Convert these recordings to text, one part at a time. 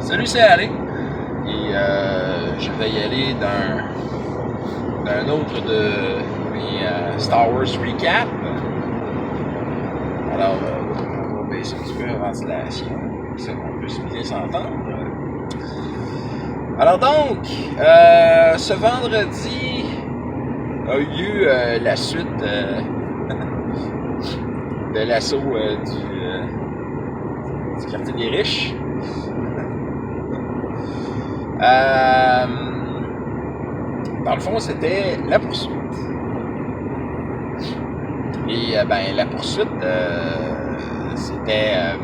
Salut, c'est Alain. Et je vais y aller d'un autre de mes Star Wars recap. Alors, on va baisser un petit peu la ventilation, ça qu'on puisse bien s'entendre. Alors donc, ce vendredi a eu lieu la suite de l'assaut du quartier des riches. Dans le fond, c'était la poursuite. Et la poursuite, c'était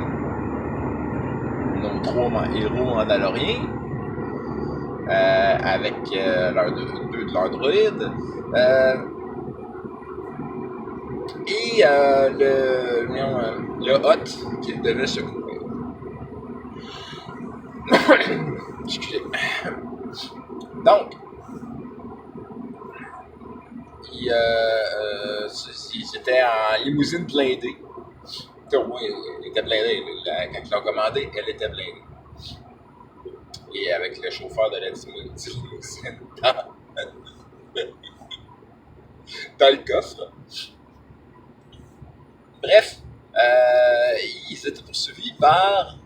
nos trois héros mandaloriens avec deux de leurs droïdes. Et le hôte qu'ils devaient secourir. Excusez. Donc, ils étaient en limousine blindée. Oui, il était blindé. Quand ils l'ont commandé, elle était blindée. Et avec le chauffeur de la limousine dans le coffre. Bref, ils étaient poursuivis par,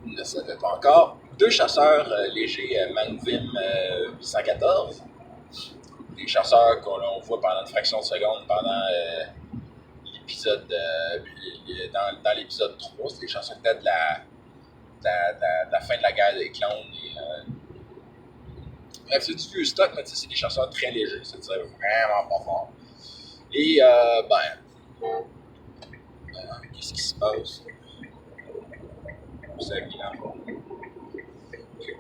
ils ne le savaient pas encore, deux chasseurs légers Manuvim 814. Des chasseurs qu'on voit pendant une fraction de seconde pendant l'épisode dans l'épisode 3. C'est des chasseurs qui datent de la fin de la guerre des clones. Bref, c'est du vieux stock, mais c'est des chasseurs très légers. C'est vraiment pas fort. Et qu'est-ce qui se passe? Vous savez bien. Okay.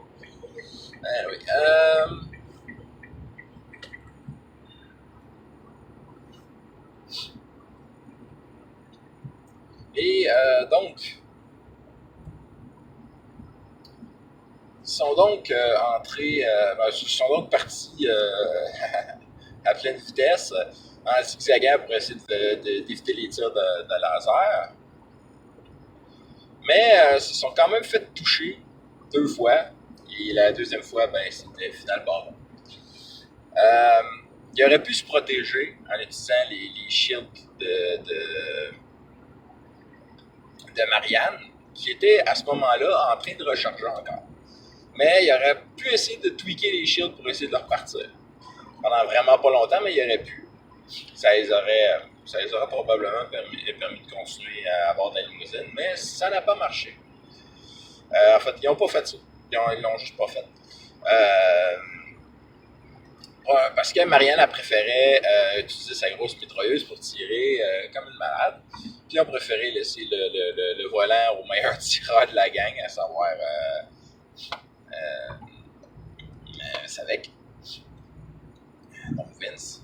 Anyway, et donc, ils sont donc ils sont donc partis à pleine vitesse en zigzagant pour essayer d'éviter les tirs de laser. Mais ils se sont quand même fait toucher 2 fois. Et la deuxième fois, c'était finalement bon. Il aurait pu se protéger en utilisant les shields de Marianne, qui était à ce moment-là en train de recharger encore. Mais il aurait pu essayer de tweaker les shields pour essayer de leur repartir. Pendant vraiment pas longtemps, mais il aurait pu. Ça les aurait probablement permis de continuer à avoir de la limousine, mais ça n'a pas marché. En fait, ils n'ont pas fait ça. Ils l'ont juste pas fait. Parce que Marianne a préféré utiliser sa grosse mitrailleuse pour tirer comme une malade. Puis ils ont préféré laisser le volant au meilleur tireur de la gang, à savoir Savek. Donc Vince.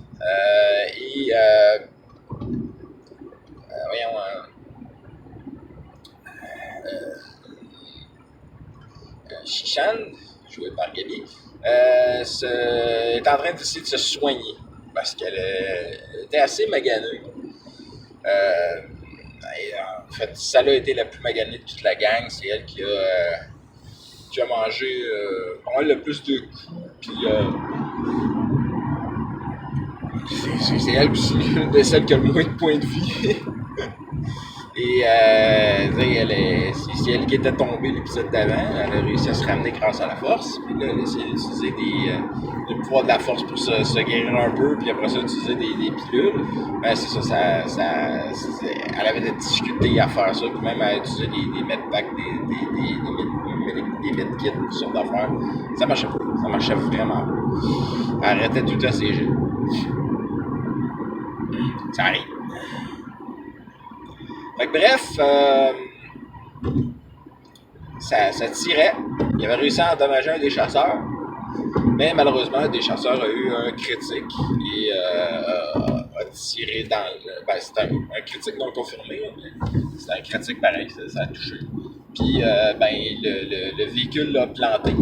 Shishan, joué par Gabi, est en train d'essayer de se soigner parce qu'elle était assez maganée. En fait, ça a été la plus maganée de toute la gang. C'est elle qui a mangé le plus de coups. Puis c'est elle aussi, une de celles qui a le moins de points de vie. Et c'est elle qui était tombée l'épisode d'avant. Elle a réussi à se ramener grâce à la force. Puis là, elle a essayé d'utiliser le pouvoir de la force pour se guérir un peu. Puis après ça, utiliser des pilules. C'est ça, elle avait des difficultés à faire ça. Puis même à utiliser des medpacks, des medkits, toutes sortes d'affaires. Ça marchait pas. Ça marchait vraiment pas. Elle arrêtait tout à ses jeux. Ça arrive. Fait que bref, ça tirait. Il avait réussi à endommager un des chasseurs, mais malheureusement, un des chasseurs a eu un critique et a tiré dans le... c'était un critique non confirmé, mais c'était un critique pareil, ça a touché. Puis, le véhicule l'a planté.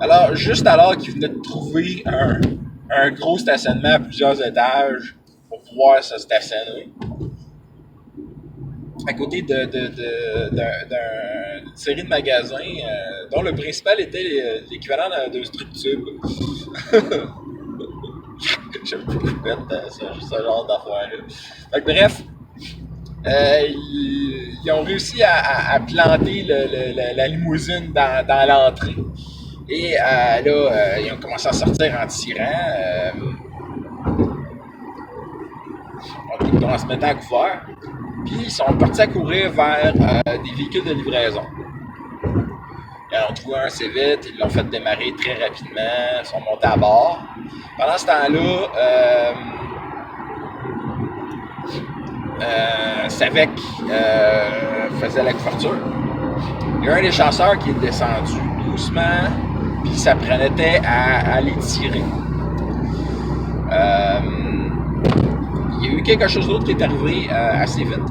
Alors, juste alors qu'il venait de trouver un gros stationnement à plusieurs étages pour pouvoir se stationner, à côté d'une série de magasins dont le principal était l'équivalent d'un structure. J'aime beaucoup mettre ce genre d'affaires-là. Donc, bref, ils ont réussi à planter la limousine dans l'entrée. Et là, ils ont commencé à sortir en tirant. En se mettant à couvert. Puis ils sont partis à courir vers des véhicules de livraison. Ils en ont trouvé un assez vite, ils l'ont fait démarrer très rapidement, ils sont montés à bord. Pendant ce temps-là, Savec faisait la couverture. Il y a un des chasseurs qui est descendu doucement, puis s'apprêtait à les tirer. Il y a eu quelque chose d'autre qui est arrivé assez vite.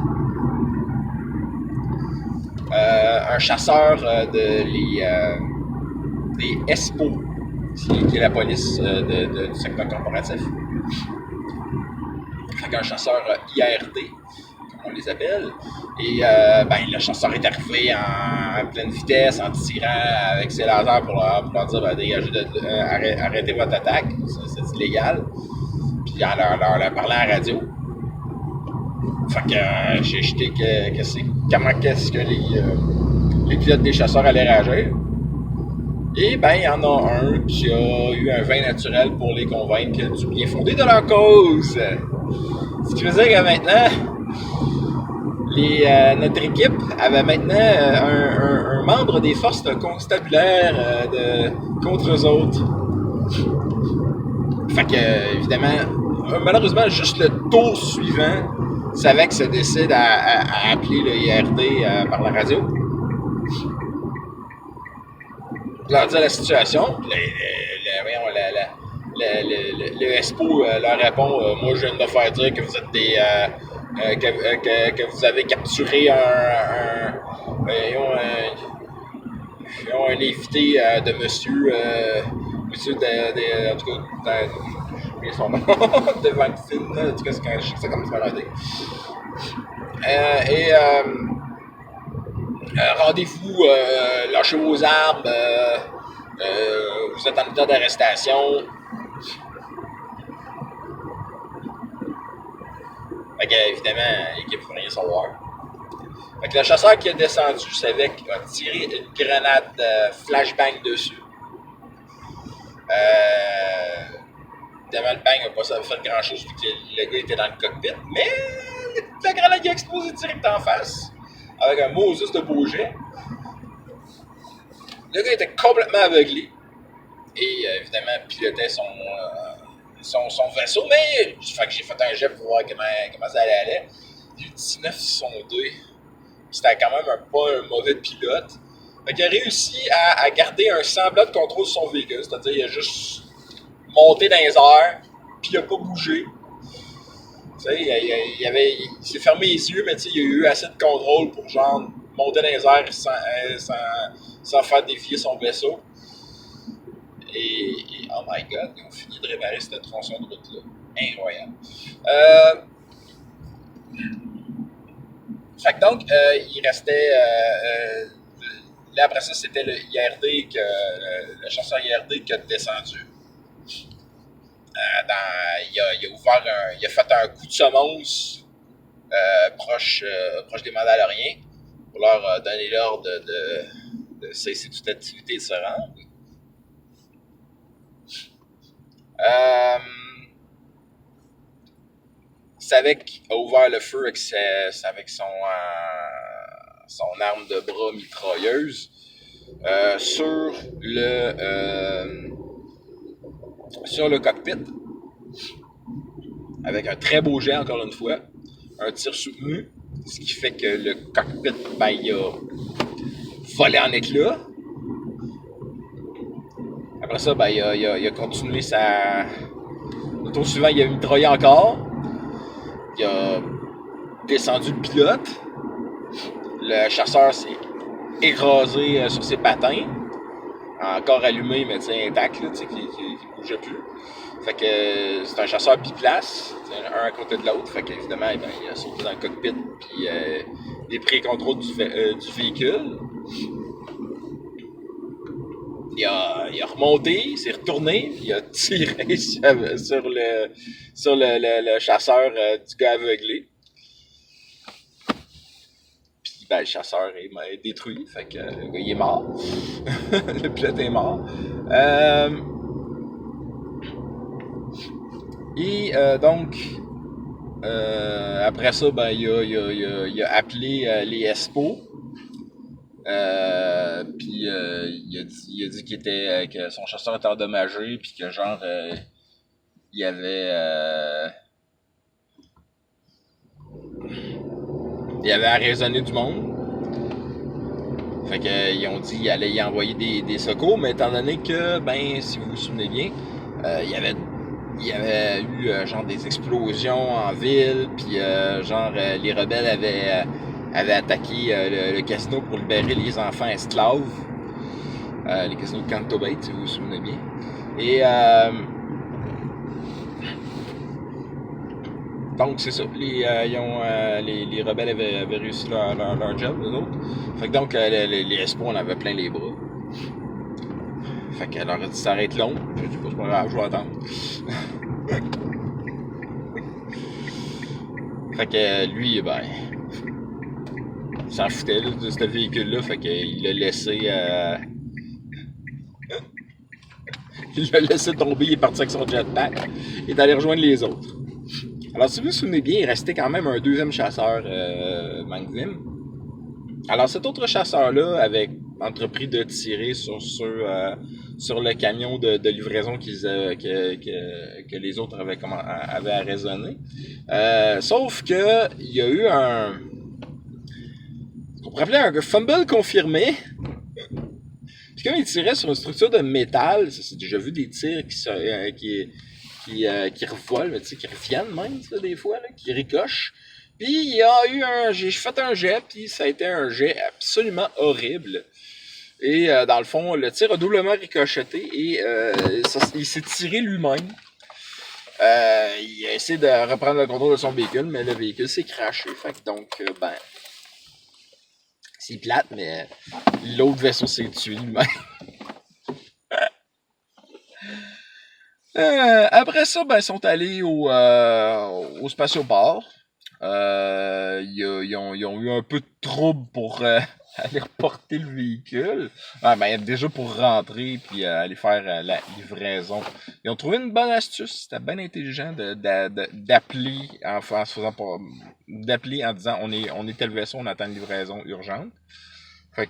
Un chasseur des ESPO, qui est la police du secteur corporatif. Fait qu'un chasseur IRD, comme on les appelle. Et le chasseur est arrivé en pleine vitesse, en tirant avec ses lasers pour leur dire dégagez arrêtez votre attaque, c'est illégal. Puis en leur parlant à la radio. Fait que j'ai jeté comment qu'est-ce que les pilotes des chasseurs allaient réagir. Et il y en a un qui a eu un vin naturel pour les convaincre du bien fondé de leur cause. Ce qui veut dire que maintenant, notre équipe avait maintenant un membre des forces de constabulaire contre eux autres. Fait que, évidemment, malheureusement, juste le tour suivant, Savec se décide à appeler le IRD par la radio. Leur dire la situation. Le ESPO leur répond moi, je viens de me faire dire que vous êtes que vous avez capturé un invité de monsieur. Monsieur en tout cas, j'ai oublié son nom, de Van Finn, en tout cas, c'est comme ça, rendez-vous, lâchez vos armes, vous êtes en état d'arrestation. Fait que, évidemment, l'équipe ne peut rien savoir. Fait que le chasseur qui est descendu savait qu'il a tiré une grenade flashbang dessus. Évidemment, le bang n'a pas fait grand-chose vu que le gars était dans le cockpit. Mais la grenade a explosé direct en face. Avec un Moses de beau jet. Le gars était complètement aveuglé. Et évidemment, pilotait son vaisseau. Mais fait que j'ai fait un jet pour voir comment ça allait. Il a eu 19 sondés. C'était quand même pas un mauvais pilote. Fait qu'il a réussi à garder un semblant de contrôle sur son véhicule. C'est-à-dire qu'il a juste monté dans les airs, puis il n'a pas bougé. Il s'est fermé les yeux, mais il a eu assez de contrôle pour genre monter dans les airs sans faire défier son vaisseau. Et oh my god, ils ont fini de réparer cette tronçon de route-là. Incroyable. Fait que donc, il restait. Là, après ça, c'était le IRD, le chasseur IRD qui a descendu. Il a fait un coup de semonce proche des Mandaloriens pour leur donner l'ordre de cesser toute activité et de se rendre. Savec a ouvert le feu avec son arme de bras mitrailleuse sur le cockpit, avec un très beau jet, encore une fois, un tir soutenu, ce qui fait que le cockpit, il a volé en éclats. Après ça, il a continué sa... Le tour suivant, il a mitraillé encore. Il a descendu le pilote. Le chasseur s'est écrasé sur ses patins. Encore allumé, mais intact, là, qui ne bougeait plus. Fait que c'est un chasseur biplace, un à côté de l'autre. Fait qu'évidemment, il a sauté dans le cockpit, puis des pris et contrôle du véhicule. Il a remonté, il s'est retourné, il a tiré sur le chasseur du gars aveuglé. Puis ben, le chasseur est détruit, fait que le gars il est mort. Le pilote est mort. Et donc, après ça, ben, il a appelé les ESPO. Puis il a dit que son chasseur était endommagé, puis que genre il avait arraisonné du monde. Fait que ils ont dit qu'ils allaient y envoyer des secours, mais étant donné que, ben, si vous vous souvenez bien, il y avait eu genre des explosions en ville, puis genre les rebelles avaient attaqué le casino pour libérer les enfants esclaves. Les casinos de Canto Bay, si vous vous souvenez bien. Et donc c'est ça, les rebelles avaient réussi leur job, eux autres. Fait que donc les espoirs en avaient plein les bras. Fait qu'elle leur a dit ça arrête long. Je dis pas, c'est pas grave, je vais attendre. Fait que lui, ben, il s'en foutait là, de ce véhicule-là, fait qu'il l'a laissé il l'a laissé tomber, il est parti avec son jetpack, il est allé rejoindre les autres. Alors si vous vous souvenez bien, il restait quand même un deuxième chasseur, Mangzim. Alors cet autre chasseur-là avait entrepris de tirer sur le camion de livraison que les autres avaient arraisonné. Sauf que il y a eu on pourrait appeler un fumble confirmé. Puis comme il tirait sur une structure de métal, ça c'est déjà vu des tirs qui revolent, tu sais, qui reviennent même, ça, des fois, là, qui ricochent. Puis il y a eu j'ai fait un jet, puis ça a été un jet absolument horrible. Et dans le fond, le tir a doublement ricocheté et il s'est tiré lui-même. Il a essayé de reprendre le contrôle de son véhicule, mais le véhicule s'est crashé. Fait que donc, ben, c'est plate, mais l'autre vaisseau s'est tué lui-même. Après ça, ben, ils sont allés au spatioport. Ils ont eu un peu de trouble pour aller reporter le véhicule. Ah, ben, déjà pour rentrer puis aller faire la livraison. Ils ont trouvé une bonne astuce. C'était bien intelligent d'appeler d'appeler en disant on est tel vaisseau, on attend une livraison urgente. Fait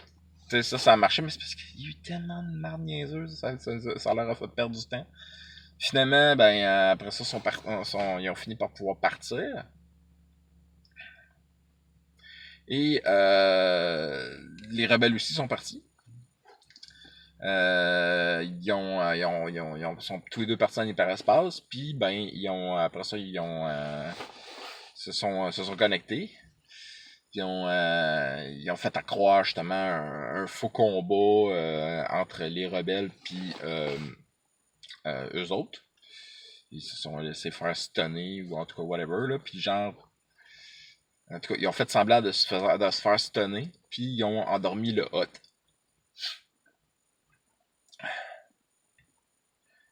que ça a marché, mais c'est parce qu'il y a eu tellement de marde niaiseuse, ça leur a fait perdre du temps. Finalement, ben après ça, ils ont fini par pouvoir partir. Et les rebelles aussi sont partis. Sont tous les deux partis en hyperespace, puis ben après ça ils se sont connectés. Ils ont fait accroire justement un faux combat entre les rebelles puis eux autres. Ils se sont laissés faire stunner ou en tout cas whatever là, puis genre en tout cas ils ont fait semblant de se faire stunner, puis ils ont endormi le hot.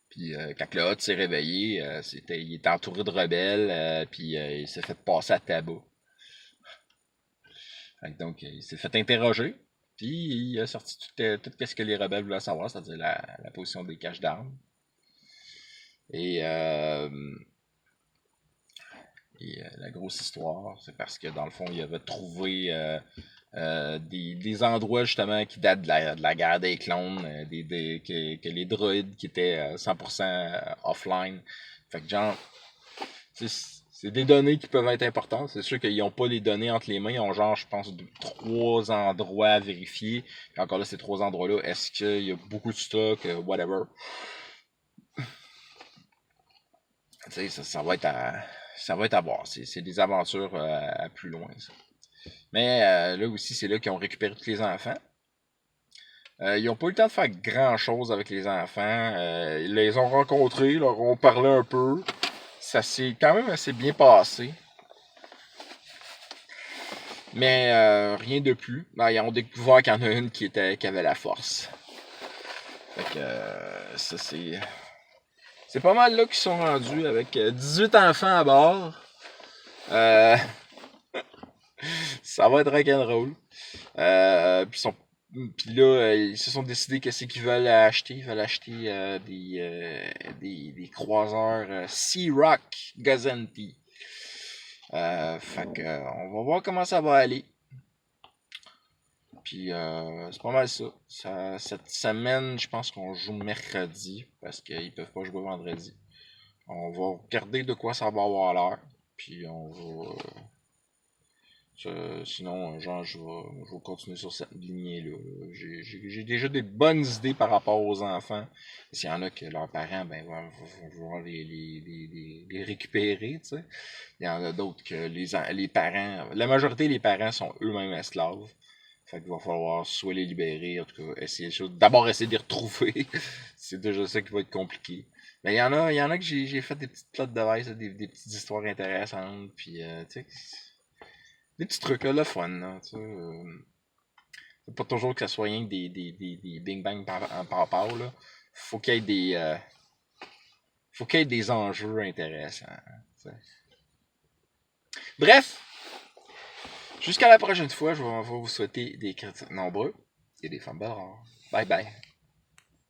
Puis quand le hot s'est réveillé, il était entouré de rebelles, puis il s'est fait passer à tabac. Donc il s'est fait interroger, puis il a sorti tout ce que les rebelles voulaient savoir, c'est-à-dire la position des caches d'armes. Et la grosse histoire, c'est parce que dans le fond, il avait trouvé des endroits justement qui datent de la guerre des clones, que les droïdes qui étaient 100% offline. Fait que genre, c'est des données qui peuvent être importantes. C'est sûr qu'ils n'ont pas les données entre les mains. Ils ont genre, je pense, 3 endroits à vérifier. Et encore là, ces 3 endroits-là, est-ce qu'il y a beaucoup de stock, whatever. Tu sais, ça va être à voir. C'est des aventures à plus loin, ça. Mais là aussi, c'est là qu'ils ont récupéré tous les enfants. Ils n'ont pas eu le temps de faire grand-chose avec les enfants. Ils les ont rencontrés, ils leur ont parlé un peu. Ça s'est quand même assez bien passé. Mais rien de plus. Ben, ils ont découvert qu'il y en a une qui avait la force. Fait que ça c'est. C'est pas mal là qu'ils sont rendus avec 18 enfants à bord. Ça va être rock'n'roll. Puis là, ils se sont décidés qu'est-ce qu'ils veulent acheter. Ils veulent acheter des croiseurs Sea Rock Gazanti. Fait que, on va voir comment ça va aller. Puis c'est pas mal ça. Cette semaine, je pense qu'on joue mercredi parce qu'ils peuvent pas jouer vendredi. On va regarder de quoi ça va avoir l'air. Puis on va. Sinon, genre, je vais continuer sur cette lignée-là. J'ai déjà des bonnes idées par rapport aux enfants. S'il y en a que leurs parents vont vouloir les récupérer, tu sais. Il y en a d'autres que les parents. La majorité des parents sont eux-mêmes esclaves. Fait qu'il va falloir soit les libérer, en tout cas, d'abord essayer de les retrouver. C'est déjà ça qui va être compliqué. Mais il y en a que j'ai fait des petites plots de device, des petites histoires intéressantes, puis tu sais, des petits trucs là, le fun, là, tu sais. C'est pas toujours que ça soit rien que des bing bang par là. Faut qu'il y ait des enjeux intéressants. Tu sais. Bref, jusqu'à la prochaine fois, je vais vous souhaiter des critiques nombreux et des femmes rares. Bye bye.